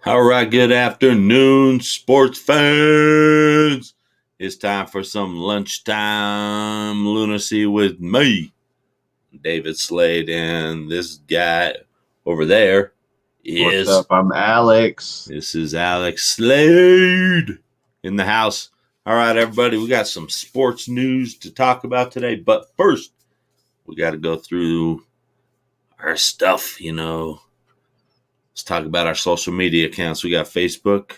All right, good afternoon, sports fans. It's time for some lunchtime lunacy with me, David Slade, and this guy over there What's is up? I'm Alex. this is Alex Slade in the house. All right, everybody, we got some sports news to talk about today, but first we got to go through our stuff. Let's talk about our social media accounts. We got Facebook.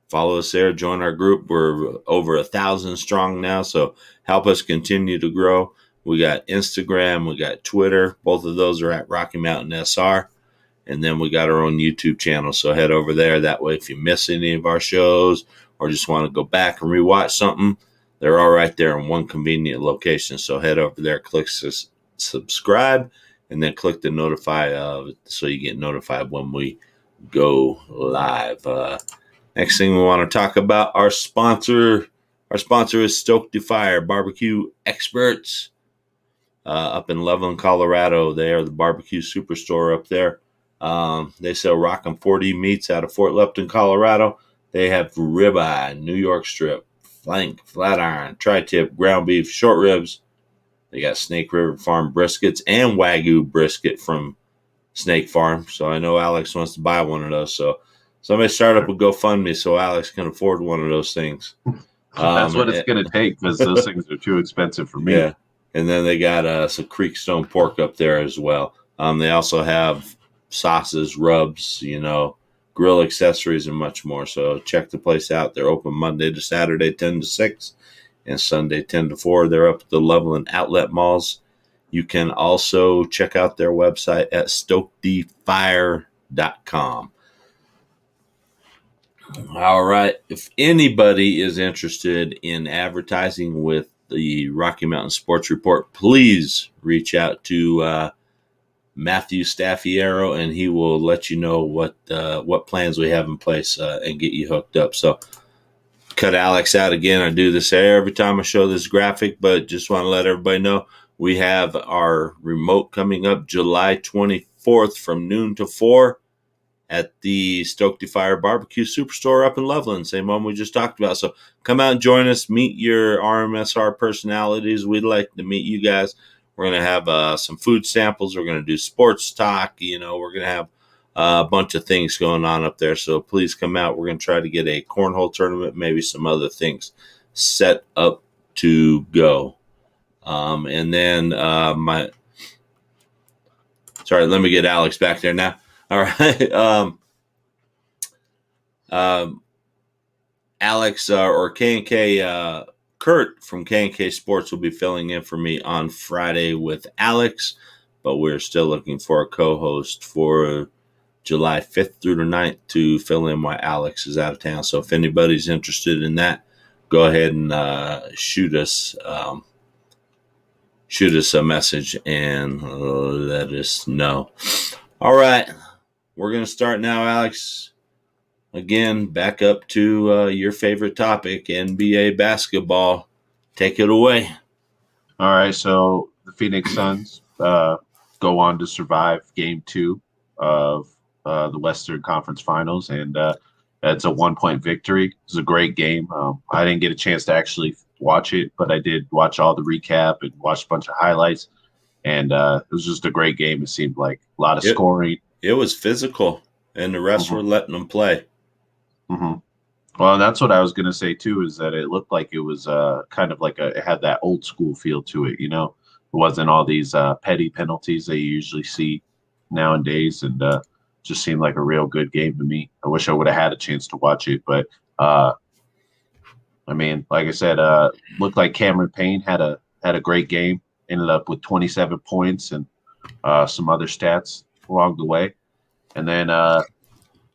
Follow us there. Join our group. We're over 1,000 strong now, so help us continue to grow. We got Instagram. We got Twitter. Both of those are at Rocky Mountain SR. And then we got our own YouTube channel, so head over there. That way, if you miss any of our shows or just want to go back and rewatch something, they're all right there in one convenient location. So head over there, click subscribe, and then click the notify so you get notified when we go live. Next thing we want to talk about our sponsor. Our sponsor is Stoked Fire Barbecue Experts up in Loveland, Colorado. They are the barbecue superstore up there. They sell Rockin' 4D meats out of Fort Lupton, Colorado. They have ribeye, New York strip, flank, flat iron, tri-tip, ground beef, short ribs. They got Snake River Farm briskets and Wagyu brisket from Snake Farm. So I know Alex wants to buy one of those. So somebody start up a GoFundMe so Alex can afford one of those things. That's what it's going to take because those things are too expensive for me. Yeah. And then they got some Creekstone pork up there as well. They also have sauces, rubs, grill accessories, and much more. So check the place out. They're open Monday to Saturday, 10 to 6, and Sunday, 10 to 4. They're up at the Loveland Outlet Malls. You can also check out their website at stokedfire.com. All right. If anybody is interested in advertising with the Rocky Mountain Sports Report, please reach out to Matthew Staffiero, and he will let you know what plans we have in place and get you hooked up. So cut Alex out again. I do this every time I show this graphic, but just want to let everybody know we have our remote coming up July 24th from noon to 4 at the Stoked Fire Barbecue Superstore up in Loveland, same one we just talked about. So come out and join us, meet your RMSR personalities. We'd like to meet you guys. We're going to have some food samples. We're going to do sports talk. We're going to have a bunch of things going on up there. So please come out. We're going to try to get a cornhole tournament, maybe some other things set up to go. And then let me get Alex back there now. All right. Alex or K&K Kurt from K&K Sports will be filling in for me on Friday with Alex, but we're still looking for a co-host for July 5th through the 9th to fill in while Alex is out of town. So if anybody's interested in that, go ahead and shoot us a message and let us know. All right. We're going to start now, Alex. Again, back up to your favorite topic, NBA basketball. Take it away. All right. So the Phoenix Suns go on to survive Game 2 of the Western Conference Finals, and it's a 1-point victory. It was a great game. I didn't get a chance to actually watch it, but I did watch all the recap and watched a bunch of highlights, and it was just a great game. It seemed like a lot of scoring. It was physical, and the refs were letting them play. Mm-hmm. Well, that's what I was going to say, too, is that it looked like it was kind of like it had that old school feel to it, It wasn't all these petty penalties that you usually see nowadays, and just seemed like a real good game to me. I wish I would have had a chance to watch it, but I mean, like I said, looked like Cameron Payne had a great game, ended up with 27 points and some other stats along the way. And then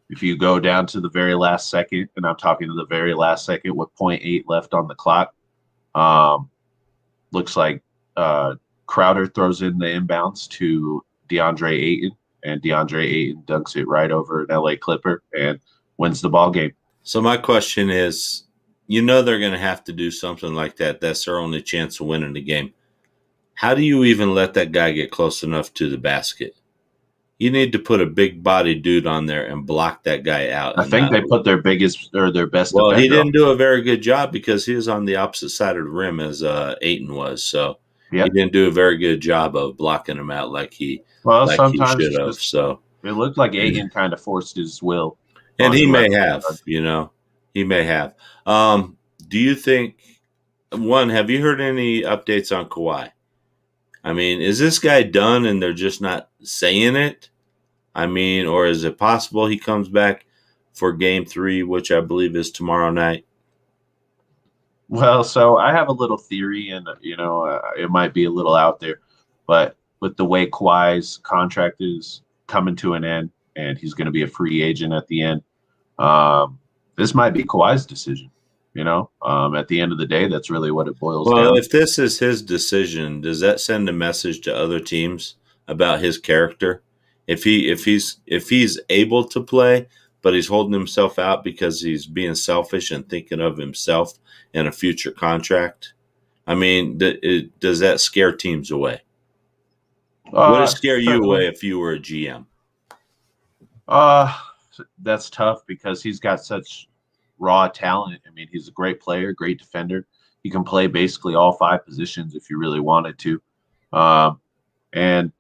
if you go down to the very last second, and I'm talking to the very last second with 0.8 left on the clock, looks like Crowder throws in the inbounds to DeAndre Ayton, and DeAndre Ayton dunks it right over an LA Clipper and wins the ball game. So my question is, they're going to have to do something like that. That's their only chance of winning the game. How do you even let that guy get close enough to the basket? You need to put a big body dude on there and block that guy out. I And think not, they put their biggest or their best well, he defender on. didn't do a very good job because he was on the opposite side of the rim as Aiton was. So he Yeah. didn't do a very good job of blocking him out Well, like he should sometimes have. just So it looked like Aiton kind of forced his will and on he may whoever. have, he may have. Do you think one? Have you heard any updates on Kawhi? I mean, is this guy done and they're just not saying it? I mean, or is it possible he comes back for Game 3, which I believe is tomorrow night? Well, so I have a little theory, and it might be a little out there, but with the way Kawhi's contract is coming to an end, and he's going to be a free agent at the end, um, this might be Kawhi's decision. At the end of the day, that's really what it boils Well, down if to. this is his decision, does that send a message to other teams about his character? If he's able to play, but he's holding himself out because he's being selfish and thinking of himself in a future contract. I mean, does that scare teams away? Would it scare you Certainly. away if you were a GM? Uh, that's tough because he's got such raw talent. I mean, he's a great player, great defender. He can play basically all five positions if you really wanted to. Um, and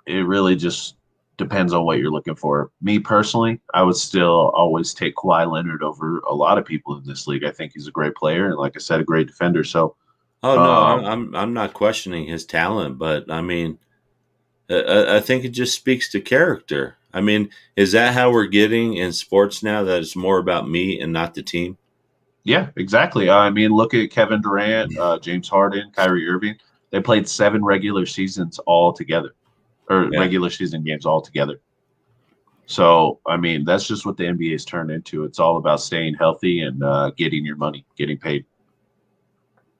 it really just depends on what you're looking for. Me personally, I would still always take Kawhi Leonard over a lot of people in this league. I think he's a great player and, like I said, a great defender. So, Oh no, um, I'm not questioning his talent, but I mean, I think it just speaks to character. I mean, is that how we're getting in sports now? That it's more about me and not the team. yeah, exactly. I mean, look at Kevin Durant, James Harden, Kyrie Irving. They played 7 regular seasons all together, or Yeah. regular season games all together. So, I mean, that's just what the NBA's turned into. It's all about staying healthy and getting your money, getting paid.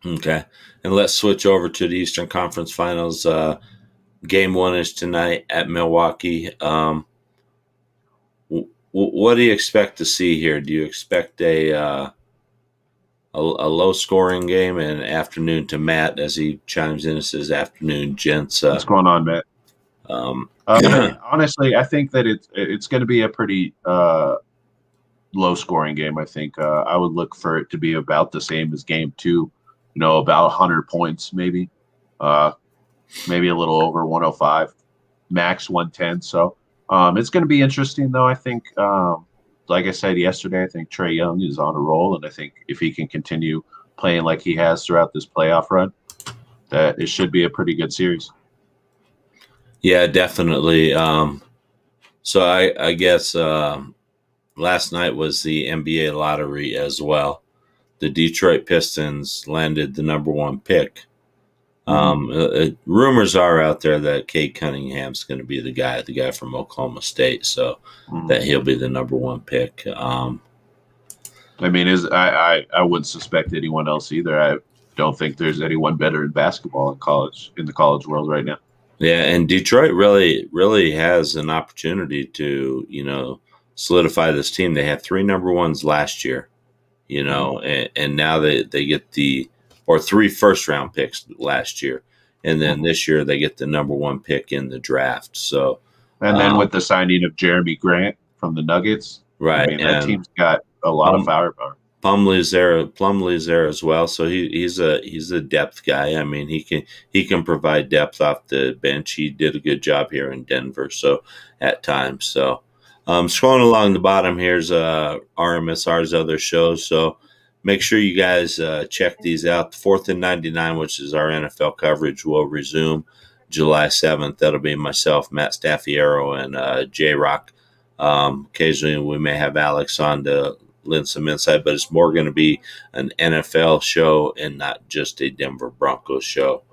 Okay. And let's switch over to the Eastern Conference Finals. Game 1 is tonight at Milwaukee. What do you expect to see here? Do you expect a low scoring game? And afternoon to Matt as he chimes in and says, "Afternoon, gents." What's going on, Matt? Um, Honestly, I think that it's going to be a pretty low scoring game. I think I would look for it to be about the same as game two, about 100 points, uh, maybe a little over 105, max 110. So it's going to be interesting, though. I think, like I said yesterday, I think Trey Young is on a roll. And I think if he can continue playing like he has throughout this playoff run, that it should be a pretty good series. yeah, definitely. So I guess last night was the NBA lottery as well. The Detroit Pistons landed the number 1 pick. Mm-hmm. Rumors are out there that Cade Cunningham's going to be the guy from Oklahoma State, so Mm-hmm. that he'll be the number 1 pick. I mean, I wouldn't suspect anyone else either. I don't think there's anyone better in basketball in the college world right now. Yeah, and Detroit really has an opportunity to solidify this team. They had 3 number 1s last year, Mm-hmm. and now they get or 3 first round picks last year, and then Mm-hmm. this year they get the number 1 pick in the draft. So, And then with the signing of Jeremy Grant from the Nuggets, I right, mean that and team's got a lot of um, firepower. Plumlee's there as well. So he's a depth guy. I mean, he can provide depth off the bench. He did a good job here in Denver. So at times, so scrolling along the bottom here's RMSR's other shows. So make sure you guys check these out. 4th and 99, which is our NFL coverage, will resume July 7th. That'll be myself, Matt Staffiero, and J Rock. Occasionally, we may have Alex on to lend some insight, but it's more going to be an NFL show and not just a Denver Broncos show.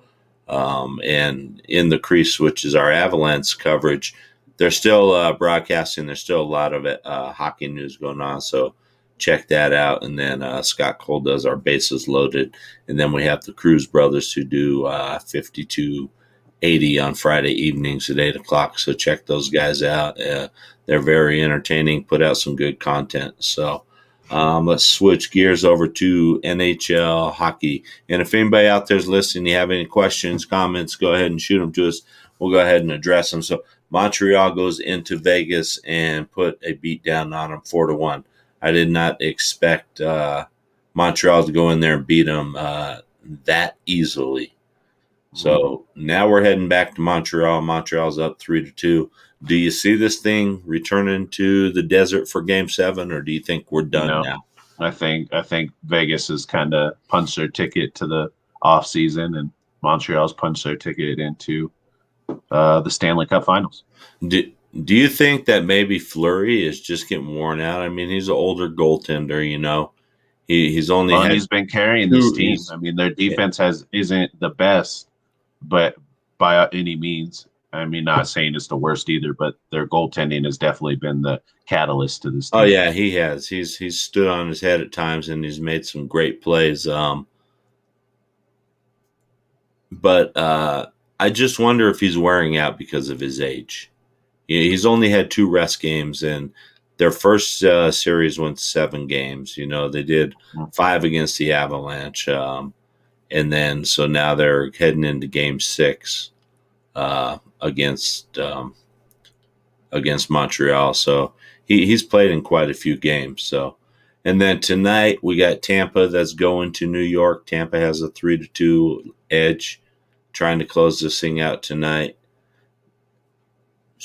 And in the crease, which is our Avalanche coverage, they're still broadcasting. There's still a lot of hockey news going on, so check that out. And then Scott Cole does our bases loaded, and then we have the Cruz brothers who do 5280 on Friday evenings at 8 o'clock. So check those guys out. They're very entertaining. Put out some good content. So. Let's switch gears over to NHL hockey. And if anybody out there is listening, you have any questions, comments, go ahead and shoot them to us. we'll go ahead and address them. So Montreal goes into Vegas and put a beat down on them 4-1. I did not expect Montreal to go in there and beat them that easily. So now we're heading back to Montreal. Montreal's up 3-2. Do you see this thing returning to the desert for Game 7, or do you think we're done No, now? I think Vegas has kind of punched their ticket to the off season, and Montreal's punched their ticket into the Stanley Cup Finals. Do you think that maybe Fleury is just getting worn out? I mean, he's an older goaltender, you know. He's only Well, and had he's been carrying this two. team. I mean, their defense isn't the best, but by any means. I mean, not saying it's the worst either, but their goaltending has definitely been the catalyst to this team. Oh yeah, he has. He's stood on his head at times, and he's made some great plays. But I just wonder if he's wearing out because of his age. He's only had 2 rest games, and their first series went 7 games. You know, they did 5 against the Avalanche, and then so now they're heading into Game 6 against Montreal. So he's played in quite a few games. So, and then tonight we got Tampa that's going to New York. Tampa has a 3-2 edge, trying to close this thing out tonight.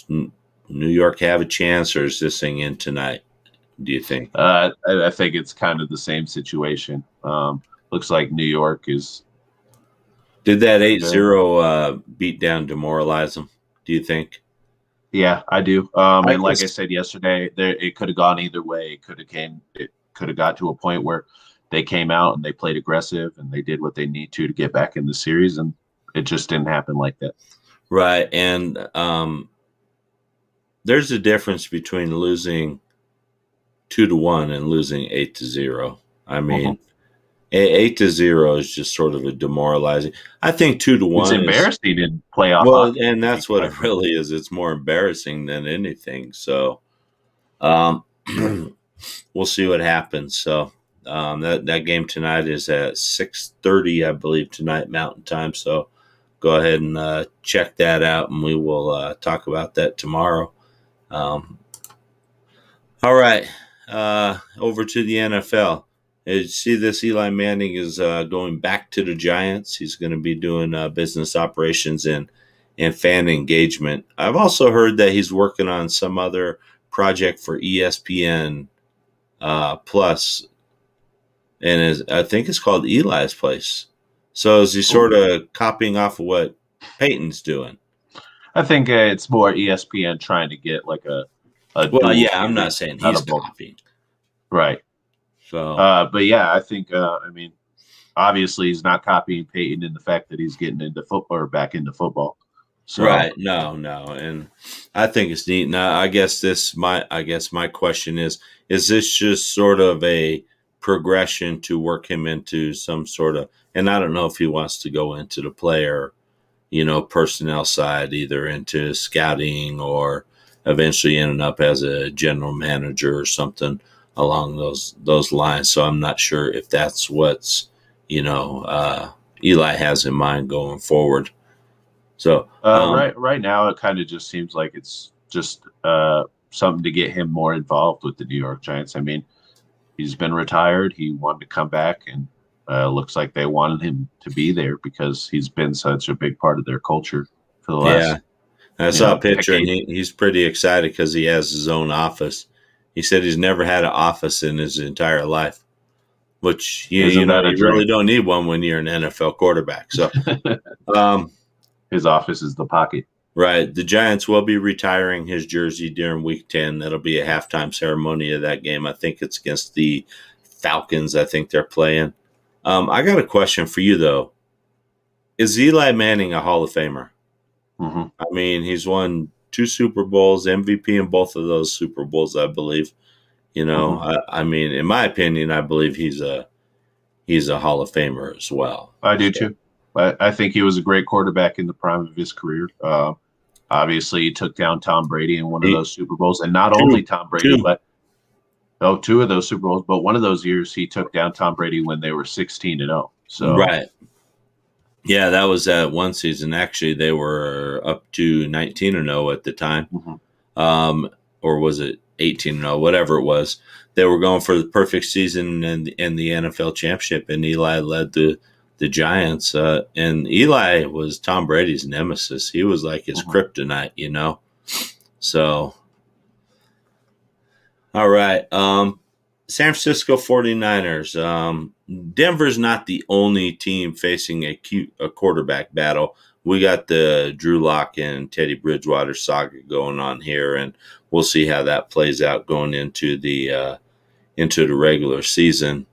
New York have a chance, or is this thing in tonight? Do you think? I think it's kind of the same situation. Looks like New York is. Did that 8-0 beat down demoralize them? Do you think? Yeah, I do. And like I said yesterday, it could have gone either way. It could have got to a point where they came out and they played aggressive and they did what they need to get back in the series, and it just didn't happen like that. Right, and there's a difference between losing 2-1 and losing 8-0. I mean, 8-0 is just sort of a demoralizing. I think 2-1. It's embarrassing in playoff. Well, hockey, and that's what it really is. It's more embarrassing than anything. So, we'll see what happens. So, that game tonight is at 6:30, I believe, tonight Mountain Time. So, go ahead and check that out, and we will talk about that tomorrow. All right, over to the NFL. You see this, Eli Manning is going back to the Giants. He's going to be doing business operations and fan engagement. I've also heard that he's working on some other project for ESPN Plus, and I think it's called Eli's Place. So is he sort of copying off of what Peyton's doing? I think it's more ESPN trying to get like a well, yeah, I'm not saying he's copying. Right. So, but yeah, I think, I mean, obviously he's not copying Peyton in the fact that he's getting into football or back into football. So, right. No. And I think it's neat. Now, I guess my question is this just sort of a progression to work him into some sort of, and I don't know if he wants to go into the player, personnel side, either into scouting or eventually ending up as a general manager or something along those lines. So I'm not sure if that's what's Eli has in mind going forward. So right now it kind of just seems like it's just something to get him more involved with the New York Giants. I mean, he's been retired. He wanted to come back, and looks like they wanted him to be there because he's been such a big part of their culture for the last. Yeah, I saw a picture, and he's pretty excited because he has his own office. He said he's never had an office in his entire life, which you really don't need one when you're an NFL quarterback. So, his office is the pocket. Right. The Giants will be retiring his jersey during Week 10. That'll be a halftime ceremony of that game. I think it's against the Falcons. I think they're playing. I got a question for you though. Is Eli Manning a Hall of Famer? Mm-hmm. I mean, he's won 2 Super Bowls, MVP in both of those Super Bowls, I believe. I mean, in my opinion, I believe he's a Hall of Famer as well. I do too. I think he was a great quarterback in the prime of his career. Obviously, he took down Tom Brady in one of those Super Bowls, and not only Tom Brady, but 2 of those Super Bowls. But one of those years, he took down Tom Brady when they were 16-0. So right. Yeah, that was that one season. Actually, they were up to 19-0 at the time. Hmm. Um, or was it 18-0, whatever it was. They were going for the perfect season in the NFL championship, and Eli led the Giants. And Eli was Tom Brady's nemesis. He was like his Hmm. kryptonite, you know? So, all right. San Francisco 49ers. Denver's not the only team facing a quarterback battle. We got the Drew Lock and Teddy Bridgewater saga going on here, and we'll see how that plays out going into the regular season.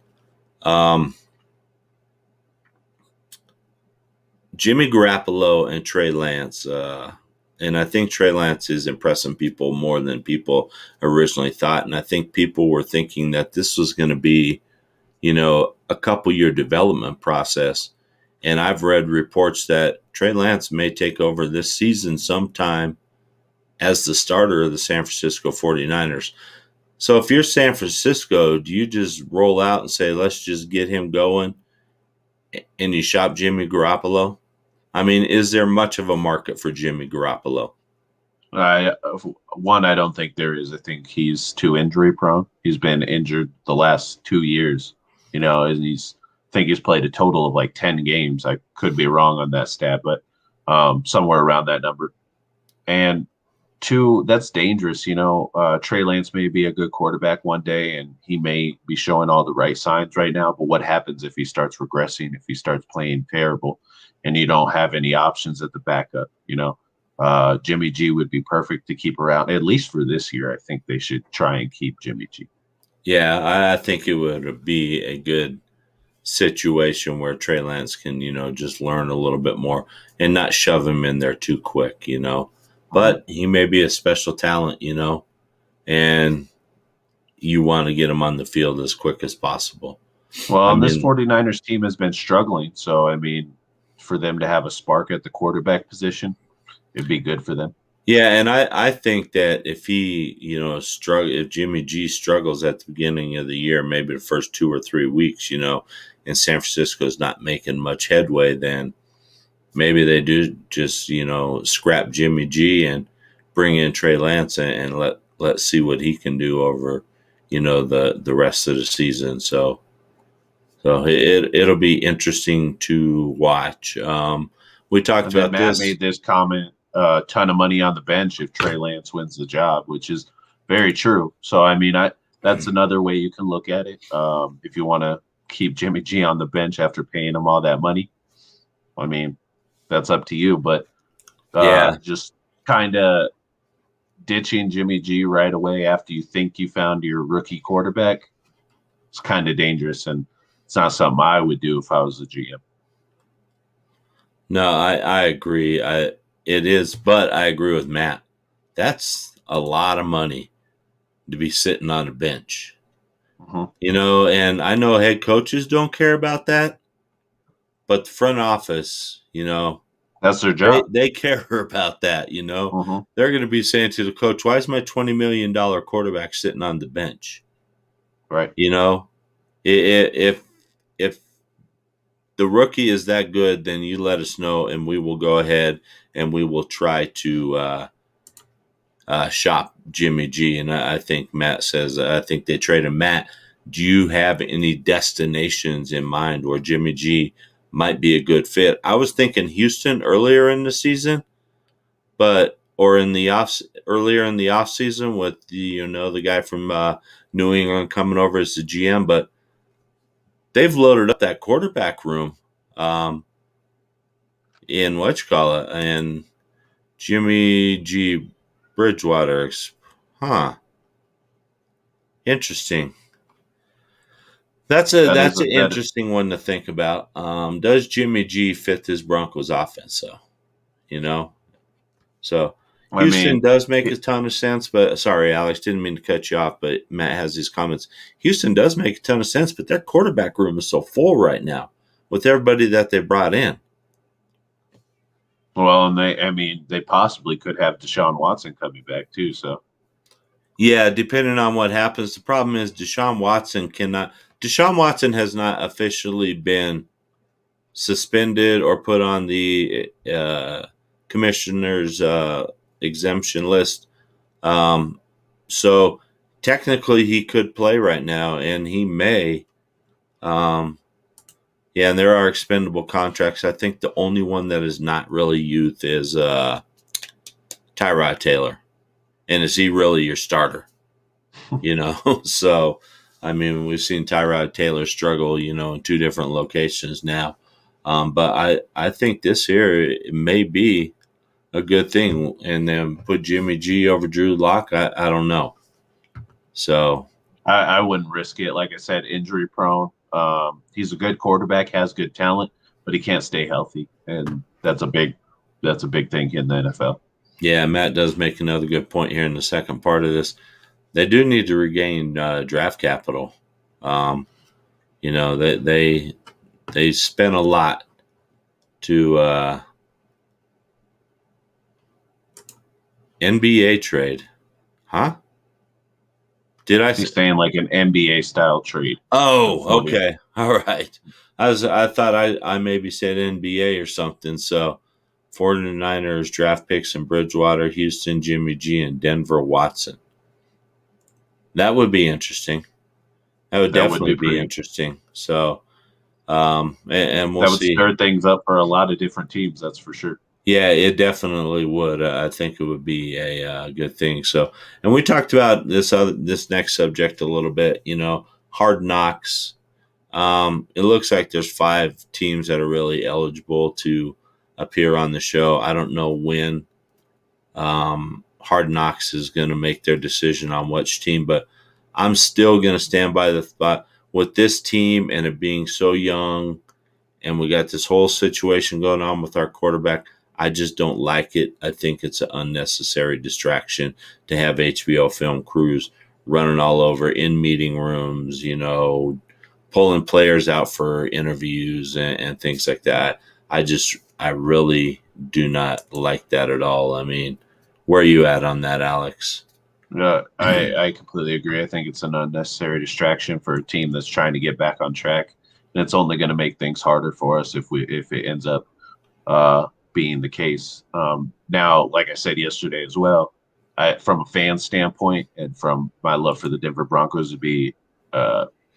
Um, Jimmy Garoppolo and Trey Lance. And I think Trey Lance is impressing people more than people originally thought. And I think people were thinking that this was going to be, a couple year development process. And I've read reports that Trey Lance may take over this season sometime as the starter of the San Francisco 49ers. So if you're San Francisco, do you just roll out and say, let's just get him going and you shop Jimmy Garoppolo? I mean, is there much of a market for Jimmy Garoppolo? I One, I don't think there is. I think he's too injury prone. He's been injured the last 2 years, and I think he's played a total of like 10 games. I could be wrong on that stat, but somewhere around that number. And two, that's dangerous. Trey Lance may be a good quarterback one day, and he may be showing all the right signs right now. But what happens if he starts regressing? If he starts playing terrible, and you don't have any options at the backup? Jimmy G would be perfect to keep around, at least for this year. I think they should try and keep Jimmy G. Yeah, I think it would be a good situation where Trey Lance can, just learn a little bit more and not shove him in there too quick. Mhm. But he may be a special talent, and you want to get him on the field as quick as possible. Well, I and this mean, 49ers team has been struggling. So, I mean, for them to have a spark at the quarterback position, it'd be good for them. yeah, and I think that if he, if Jimmy G struggles at the beginning of the year, maybe the first 2 or 3 weeks, and San Francisco's not making much headway, then maybe they do just, scrap Jimmy G and bring in Trey Lance and let's see what he can do over, the rest of the season. So it'll be interesting to watch. We talked And then about Matt this. made this comment: a ton of money on the bench if Trey Lance wins the job, which is very true. So, I mean, I that's another way you can look at it. If you want to keep Jimmy G on the bench after paying him all that money, I mean, that's up to you. But Yeah, just kind of ditching Jimmy G right away after you think you found your rookie quarterback, it's kind of dangerous, and it's not something I would do if I was a GM. no, I agree. It is, but I agree with Matt. That's a lot of money to be sitting on a bench, Hmm. and I know head coaches don't care about that, but the front office, That's their they job. they care about that. Hmm. They're going to be saying to the coach, "Why is my $20 million quarterback sitting on the bench?" Right. You know, if the rookie is that good, then you let us know, and we will go ahead and we will try to shop Jimmy G. And I think Matt says, I think they traded Matt. Do you have any destinations in mind where Jimmy G might be a good fit? I was thinking Houston earlier in the season, but or in the off earlier in the off season with the guy from New England coming over as the GM, but they've loaded up that quarterback room um, in what you call it and Jimmy G Bridgewater. Huh. Interesting. That's an That is. interesting one to think about. Does Jimmy G fit this Broncos offense though? You know, so I Houston mean, does make a it, ton of sense. But sorry, Alex, didn't mean to cut you off. But Matt has these comments. Houston does make a ton of sense, but their quarterback room is so full right now with everybody that they brought in. well, and I mean, they possibly could have Deshaun Watson coming back too. So, Yeah, depending on what happens. The problem is Deshaun Watson cannot. Deshaun Watson has not officially been suspended or put on the commissioner's exemption list. So technically he could play right now, and he may. Yeah, and there are expendable contracts. I think the only one that is not really youth is Tyrod Taylor. And is he really your starter? So, I mean, we've seen Tyrod Taylor struggle, in two different locations now. But I think this year it may be a good thing. And then put Jimmy G over Drew Lock. I don't know. So I wouldn't risk it. Like I said, injury prone. He's a good quarterback, has good talent, but he can't stay healthy, and that's a big thing in the NFL. yeah, Matt does make another good point here in the second part of this. They do need to regain draft capital. They spent a lot to NBA trade, huh? Did I? He's saying like an NBA style trade. Oh, okay, all right. I thought I maybe said NBA or something. So 49ers draft picks in Bridgewater, Houston, Jimmy G, and Denver Watson. That would be interesting. That would definitely be interesting. So, and we'll see. That would stir things up for a lot of different teams. That's for sure. Yeah, it definitely would. I think it would be a good thing. So, and we talked about this next subject a little bit. Hard Knocks. It looks like there's 5 teams that are really eligible to appear on the show. I don't know when Hard Knocks is going to make their decision on which team, but I'm still going to stand by the thought with this team and it being so young, and we got this whole situation going on with our quarterback. I just don't like it. I think it's an unnecessary distraction to have HBO film crews running all over in meeting rooms, pulling players out for interviews and things like that. I really do not like that at all. I mean, where are you at on that, Alex? I completely agree. I think it's an unnecessary distraction for a team that's trying to get back on track, and it's only going to make things harder for us if it ends up being the case. Now, like I said yesterday as well, from a fan standpoint and from my love for the Denver Broncos, it'd be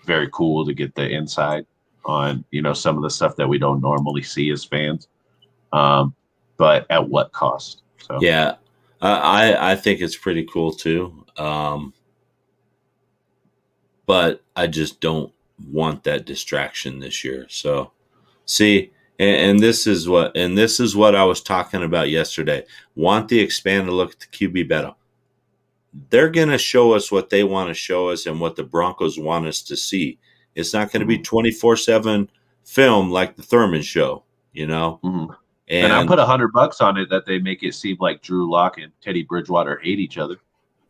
very cool to get the inside on some of the stuff that we don't normally see as fans. But at what cost? So yeah, I think it's pretty cool too. But I just don't want that distraction this year. So see. And this is what I was talking about yesterday. Want the expanded look at the QB battle. They're going to show us what they want to show us and what the Broncos want us to see. It's not going to be 24/7 film like the Thurman show, Mm-hmm. And I put $100 on it that they make it seem like Drew Lock and Teddy Bridgewater hate each other.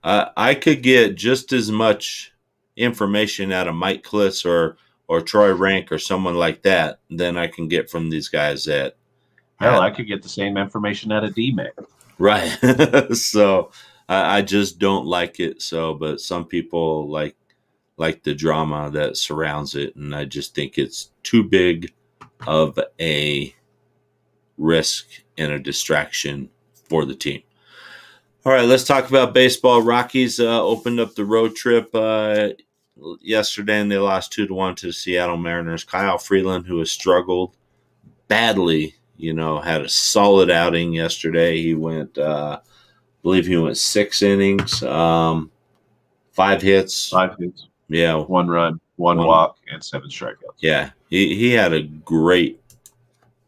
I could get just as much information out of Mike Kliss or Troy Rank or someone like that than I can get from these guys that. Hell, I could get the same information out of D-Mac. Right. So I just don't like it. So, but some people like the drama that surrounds it, and I just think it's too big of a risk and a distraction for the team. All right, let's talk about baseball. Rockies opened up the road trip yesterday, and they lost 2-1 to the Seattle Mariners. Kyle Freeland, who has struggled badly, had a solid outing yesterday. He went, I believe he went 6 innings, 5 hits. 5 hits. Yeah. 1 run, 1 walk, and 7 strikeouts. Yeah. He had a great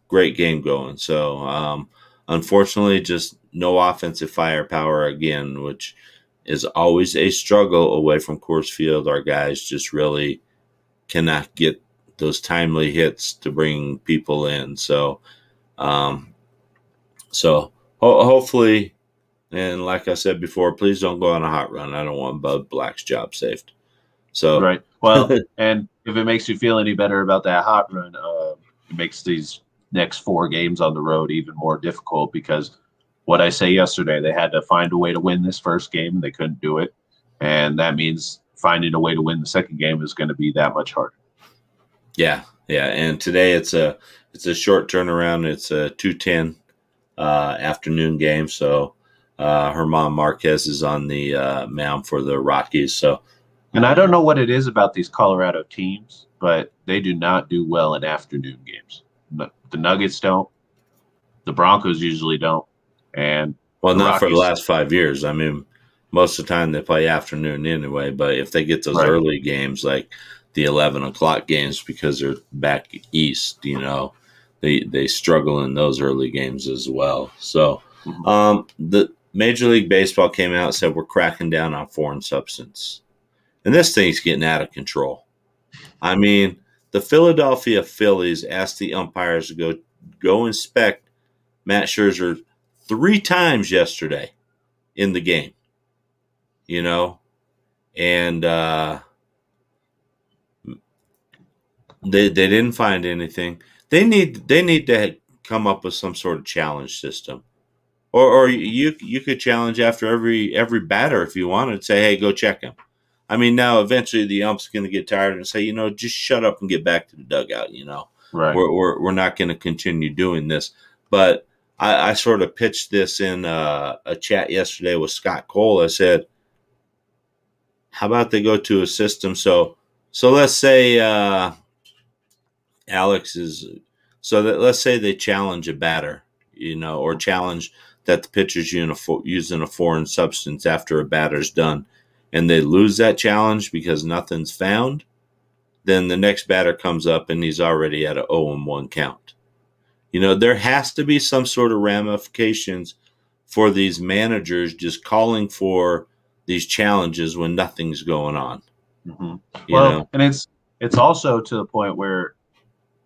game going. So, unfortunately, just no offensive firepower again, which is always a struggle away from Coors Field. Our guys just really cannot get those timely hits to bring people in. So, hopefully, and like I said before, please don't go on a hot run. I don't want Bud Black's job saved. So right. Well, and if it makes you feel any better about that hot run, it makes these next 4 games on the road even more difficult, because what I say yesterday, they had to find a way to win this first game, and they couldn't do it. And that means finding a way to win the second game is going to be that much harder. Yeah. Yeah, and today it's a short turnaround. It's a 2:10 afternoon game. So Herman Marquez is on the mound for the Rockies. So And I uh, don't know what it is about these Colorado teams, but they do not do well in afternoon games. The Nuggets don't. The Broncos usually don't, and well, the not for the Rockies. last 5 years. I mean, most of the time they play afternoon anyway. But if they get those Right. early games, like the 11 o'clock games, because they're back east, they struggle in those early games as well. So Mhm. the Major League Baseball came out and said we're cracking down on foreign substance, and this thing's getting out of control. I mean, the Philadelphia Phillies asked the umpires to go inspect Matt Scherzer 3 times yesterday in the game, you know, and they didn't find anything. They need to come up with some sort of challenge system, or you could challenge after every batter if you wanted. Say, hey, go check him. I mean, now eventually the ump's going to get tired and say, just shut up and get back to the dugout. Right. We're not going to continue doing this. But I sort of pitched this in a chat yesterday with Scott Cole. I said, how about they go to a system? So let's say Alex is so that let's say they challenge a batter, or challenge that the pitcher's using a foreign substance after a batter's done, and they lose that challenge because nothing's found. Then the next batter comes up and he's already at a 0-1 count. There has to be some sort of ramifications for these managers just calling for these challenges when nothing's going on. Hmm. You Well, know, and it's also to the point where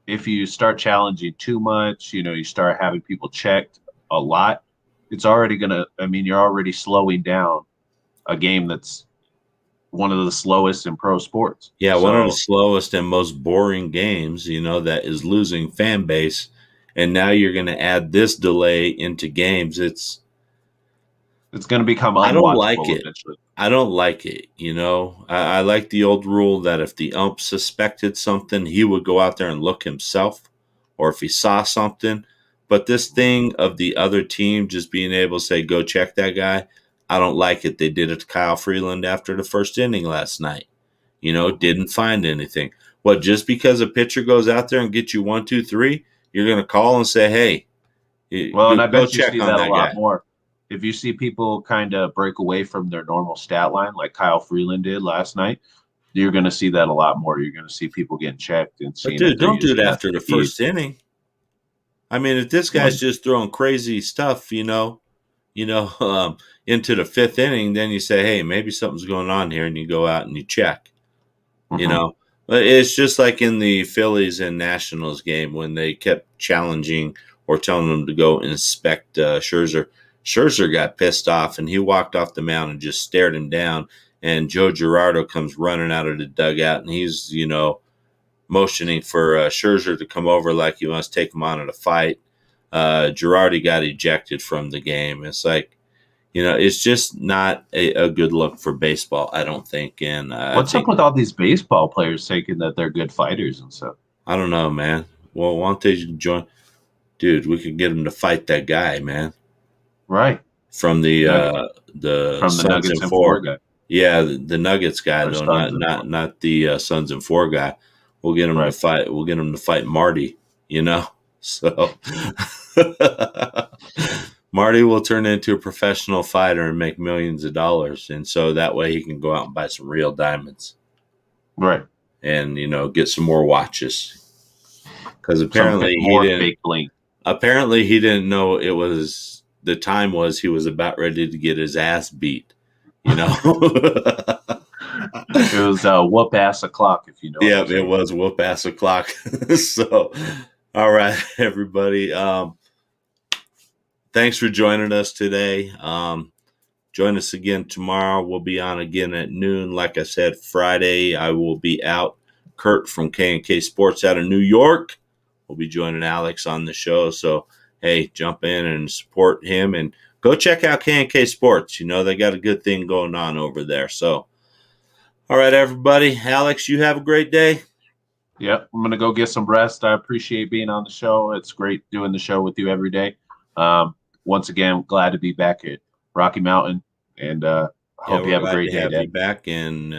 if you start challenging too much, you start having people checked a lot. It's already gonna. I mean, you're already slowing down a game that's one of the slowest in pro sports. yeah, one of the So slowest and most boring games, that is losing fan base. And now you're going to add this delay into games. it's going to become I don't like unwatchable it. eventually. I don't like it. I like the old rule that if the ump suspected something, he would go out there and look himself, or if he saw something. But this thing of the other team just being able to say, go check that guy, I don't like it. They did it to Kyle Freeland after the first inning last night. Mhm. Didn't find anything. What, just because a pitcher goes out there and gets you 1, 2, 3, you're going to call and say, hey, Well, and I go bet you check see on that a that lot guy. more. If you see people kind of break away from their normal stat line, like Kyle Freeland did last night, you're going to see that a lot more. You're going to see people getting checked and But seeing if dude, they're don't do it using that after for the speed. first inning. I mean, if this guy's One. just throwing crazy stuff, into the fifth inning, then you say, hey, maybe something's going on here, and you go out and you check. you Hmm. know. But it's just like in the Phillies and Nationals game when they kept challenging or telling them to go inspect Scherzer. Scherzer got pissed off and he walked off the mound and just stared him down. And Joe Girardo comes running out of the dugout and he's, motioning for Scherzer to come over like he wants to take him on in a fight. Girardi got ejected from the game. It's like, it's just not a good look for baseball, I don't think. And I What's up think, with all these baseball players thinking that they're good fighters and stuff? I don't know, man. Well, why don't they join? Dude, we could get him to fight that guy, man, Right. from the Nugget from the Suns Nuggets and and four Four. guy Yeah, the Nuggets guy or though, Suns and four. not the Suns and Four guy. We'll get him to Right. fight. We'll get him to fight Marty. You know, so Marty will turn into a professional fighter and make millions of dollars, and so that way he can go out and buy some real diamonds Right. and get some more watches because More fake bling. apparently he didn't know it was the time was he was about ready to get his ass beat, you know. It was whoop ass o'clock, if you know what Yeah, I'm it saying. was whoop ass o'clock. So all right, everybody, thanks for joining us today. Join us again tomorrow. We'll be on again at noon. Like I said, Friday I will be out. Kurt from K&K Sports out of New York will be joining Alex on the show. So, hey, jump in and support him and go check out K&K Sports. They got a good thing going on over there. So, all right, everybody. Alex, you have a great day. Yep, I'm gonna go get some rest. I appreciate being on the show. It's great doing the show with you every day. Once again, glad to be back at Rocky Mountain, and Yeah, hope you we're have a glad great to day, have you Dad. back. And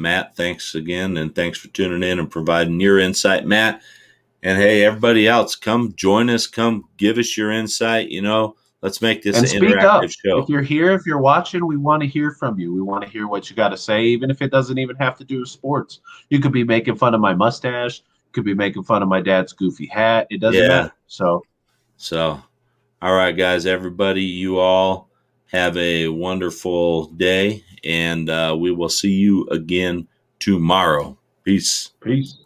Matt, thanks again. And thanks for tuning in and providing your insight, Matt. And hey, everybody else, come join us. Come give us your insight. Let's make this And an speak interactive up. If show. you're here, if you're watching, we want to hear from you. We want to hear what you got to say, even if it doesn't even have to do with sports. You could be making fun of my mustache. You could be making fun of my dad's goofy hat. It doesn't Yeah. matter. So, So, all right, guys, everybody, you all have a wonderful day. And we will see you again tomorrow. Peace. peace.